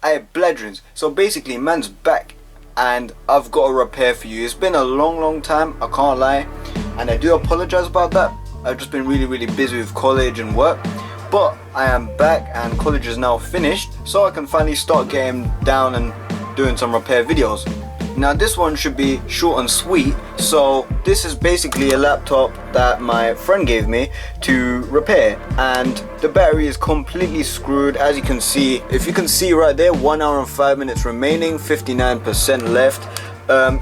Hey, bledrins, so basically man's back and I've got a repair for you. It's been a long time, I can't lie, and I do apologize about that. I've just been really busy with college and work, but I am back and college is now finished, so I can finally start getting down and doing some repair videos. Now this one should be short and sweet. So this is basically a laptop that my friend gave me to repair, and the battery is completely screwed, as you can see. If you can see right there, 1 hour and 5 minutes remaining, 59% left.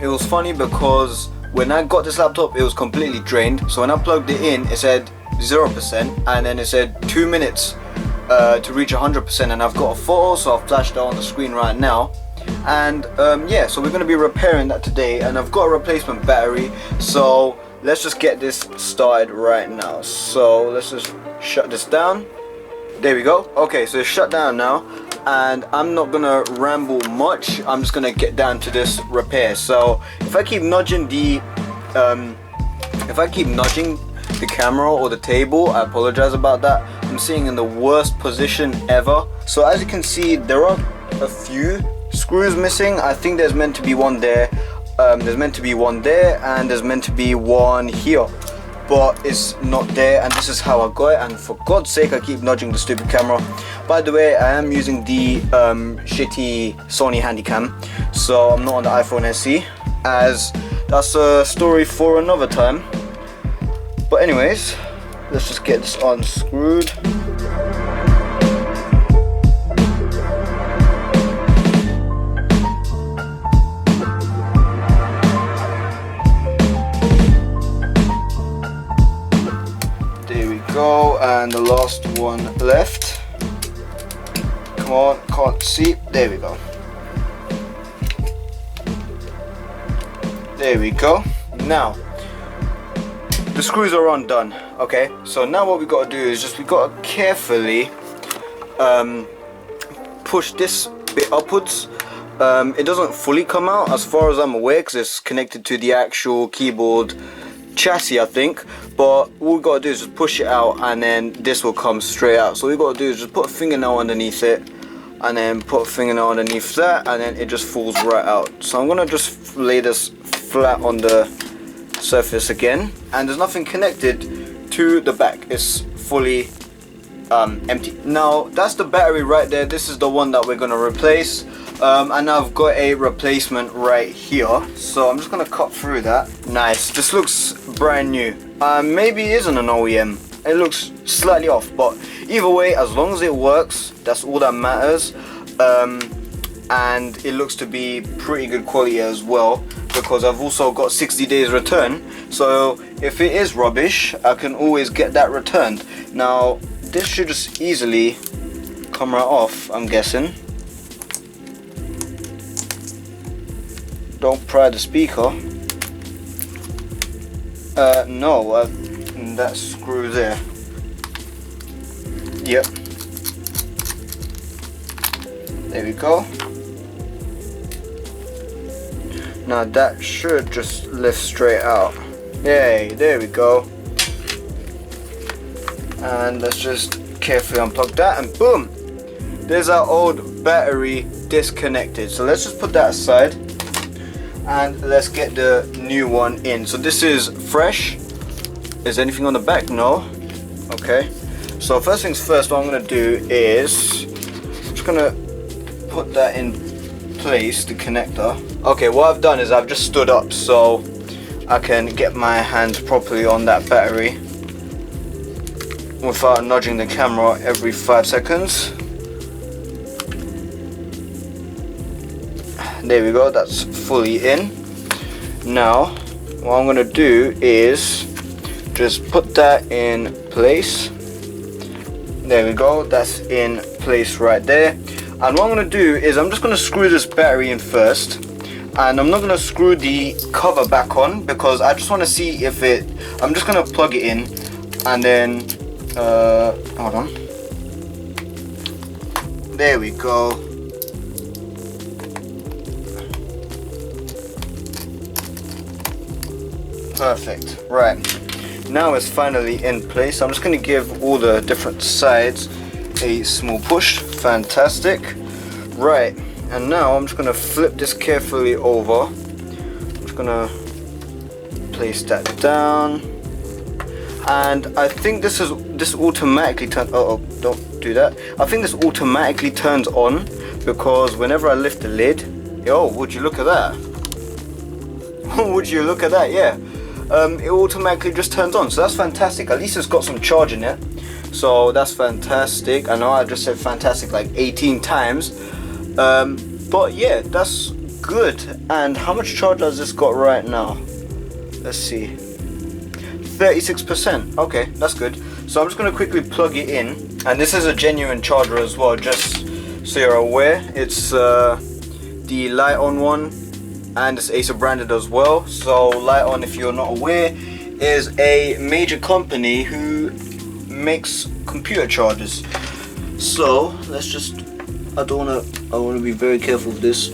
It was funny because when I got this laptop it was completely drained, so when I plugged it in it said 0% and then it said 2 minutes to reach 100%, and I've got a photo, so I've flashed it on the screen right now. And yeah, so we're going to be repairing that today, and I've got a replacement battery, so let's just get this started right now. So let's just shut this down. There we go. Okay, so it's shut down now, and I'm not gonna ramble much. I'm just gonna get down to this repair. So if I keep nudging the camera or the table, I apologize about that. I'm sitting in the worst position ever. So as you can see, there are a few screws missing. I think there's meant to be one there, there's meant to be one there, and there's meant to be one here, but it's not there, and this is how I got it. And for God's sake, I keep nudging the stupid camera. By the way, I am using the shitty Sony Handycam, so I'm not on the iPhone SE, as that's a story for another time. But anyways, let's just get this unscrewed. Go, and the last one left. Come on, can't see. There we go. There we go. Now the screws are undone. Okay, so now what we got to do is just we got to carefully push this bit upwards. It doesn't fully come out as far as I'm aware, because it's connected to the actual keyboard chassis, I think, but all we gotta do is just push it out, and then this will come straight out. So all we gotta do is just put a fingernail underneath it, and then put a fingernail underneath that, and then it just falls right out. So I'm gonna just lay this flat on the surface again, and there's nothing connected to the back. It's fully empty. Now that's the battery right there. This is the one that we're gonna replace. And I've got a replacement right here, so I'm just gonna cut through that. Nice, this looks brand new. Maybe it isn't an OEM, it looks slightly off, but either way, as long as it works, that's all that matters. And it looks to be pretty good quality as well, because I've also got 60 days return, so if it is rubbish I can always get that returned. Now this should just easily come right off, I'm guessing. Don't pry the speaker. No, that screw there. Yep. There we go. Now that should just lift straight out. Yay, there we go. And let's just carefully unplug that, and boom! There's our old battery disconnected. So let's just put that aside, and let's get the new one in. So this is fresh. Is anything on the back? No. Okay, so first things first, what I'm gonna do is I'm just gonna put that in place, the connector. Okay, what I've done is I've just stood up so I can get my hands properly on that battery without nudging the camera every 5 seconds. There we go, that's fully in. Now what I'm gonna do is just put that in place. There we go, that's in place right there. And what I'm gonna do is I'm just gonna screw this battery in first, and I'm not gonna screw the cover back on because I just want to see if it, I'm just gonna plug it in, and then hold on, there we go. Perfect. Right, now it's finally in place. I'm just going to give all the different sides a small push. Fantastic. Right, and now I'm just gonna flip this carefully over. I'm just gonna place that down, and I think this automatically turns. Oh, don't do that. I think this automatically turns on because whenever I lift the lid, yo, would you look at that? Would you look at that? Yeah, it automatically just turns on. So that's fantastic. At least it's got some charge in it. So that's fantastic. I know I just said fantastic like 18 times. But yeah, that's good. And how much charge has this got right now? Let's see. 36%. Okay, that's good. So I'm just going to quickly plug it in. And this is a genuine charger as well, just so you're aware. It's the Light On one, and it's Acer branded as well. So Light On, if you're not aware, is a major company who makes computer chargers. So let's just, I want to be very careful with this.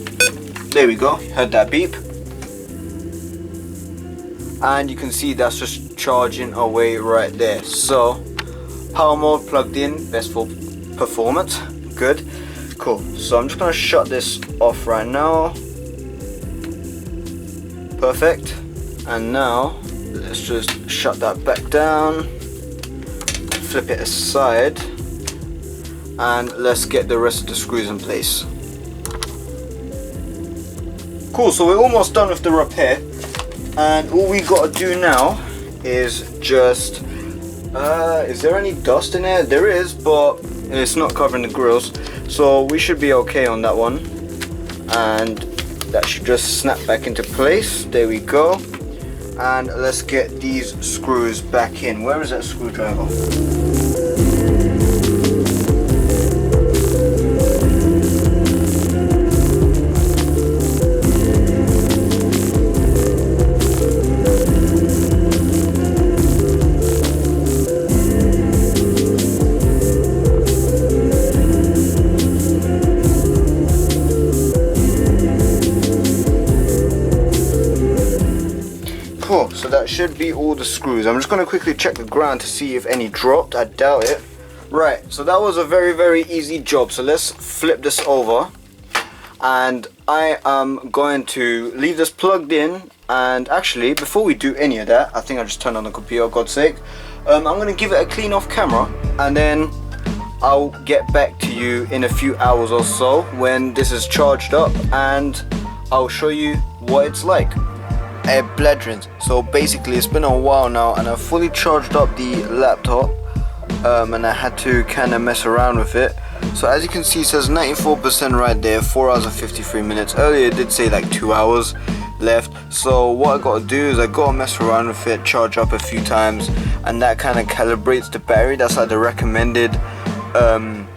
There we go, heard that beep. And you can see that's just charging away right there. So power mode plugged in, best for performance. Good, cool. So I'm just gonna shut this off right now. Perfect. And now let's just shut that back down, flip it aside, and let's get the rest of the screws in place. Cool, so we're almost done with the repair, and all we gotta do now is just is there any dust in there? There is, but it's not covering the grills, so we should be okay on that one, and that should just snap back into place. There we go. And let's get these screws back in. Where is that screwdriver? Cool, so that should be all the screws. I'm just going to quickly check the ground to see if any dropped. I doubt it. Right, so that was a very easy job. So let's flip this over, and I am going to leave this plugged in. And actually, before we do any of that, I think I just turned on the computer, God's sake. I'm going to give it a clean off camera, and then I'll get back to you in a few hours or so when this is charged up, and I'll show you what it's like. Hey brethren, so basically it's been a while now, and I've fully charged up the laptop, and I had to kind of mess around with it. So as you can see, it says 94% right there, 4 hours and 53 minutes. Earlier it did say like 2 hours left. So what I gotta do is I gotta mess around with it, charge up a few times, and that kind of calibrates the battery. That's like the recommended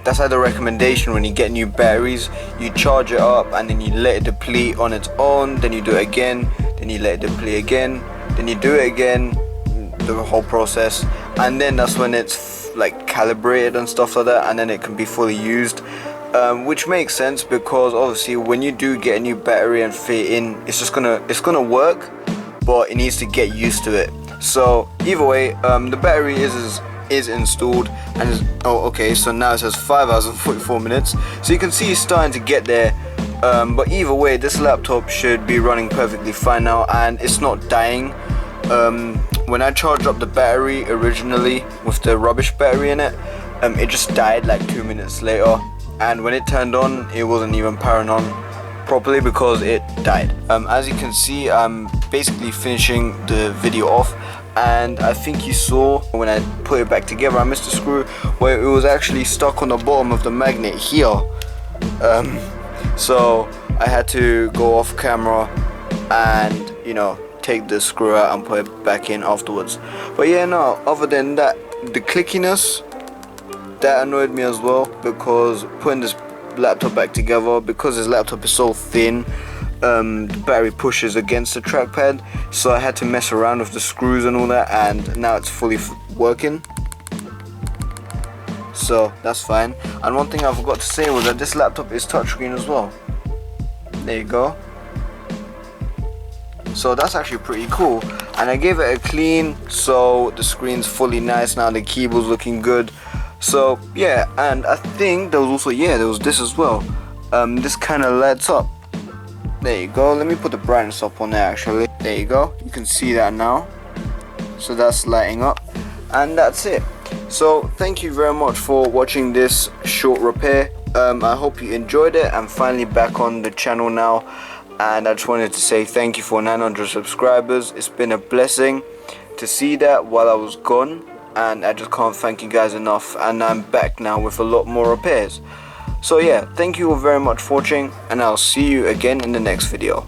that's like the recommendation when you get new batteries. You charge it up and then you let it deplete on its own, then you do it again, then you let it deplete again, then you do it again, the whole process, and then that's when it's like calibrated and stuff like that, and then it can be fully used, which makes sense because obviously when you do get a new battery and fit in, it's gonna work, but it needs to get used to it. So either way, the battery is installed, and oh okay, so now it says 5 hours and 44 minutes, so you can see it's starting to get there. But either way, this laptop should be running perfectly fine now, and it's not dying. When I charged up the battery originally with the rubbish battery in it, it just died like 2 minutes later, and when it turned on, it wasn't even powering on properly because it died. As you can see, I'm basically finishing the video off, and I think you saw when I put it back together, I missed a screw where it was actually stuck on the bottom of the magnet here. So I had to go off camera and, you know, take the screw out and put it back in afterwards. But yeah, no, other than that, the clickiness, that annoyed me as well, because putting this laptop back together, because this laptop is so thin, the battery pushes against the trackpad, so I had to mess around with the screws and all that, and now it's fully working, so that's fine. And one thing I forgot to say was that this laptop is touchscreen as well. There you go. So that's actually pretty cool, and I gave it a clean, so the screen's fully nice now, the keyboard's looking good. So yeah, and I think there was also, yeah, there was this as well. this kind of lights up. There you go. Let me put the brightness up on there actually. There you go. You can see that now. So that's lighting up, and that's it. So thank you very much for watching this short repair. I hope you enjoyed it. I'm finally back on the channel now, and I just wanted to say thank you for 900 subscribers. It's been a blessing to see that while I was gone, and I just can't thank you guys enough. And I'm back now with a lot more repairs. So yeah, thank you all very much for watching, and I'll see you again in the next video.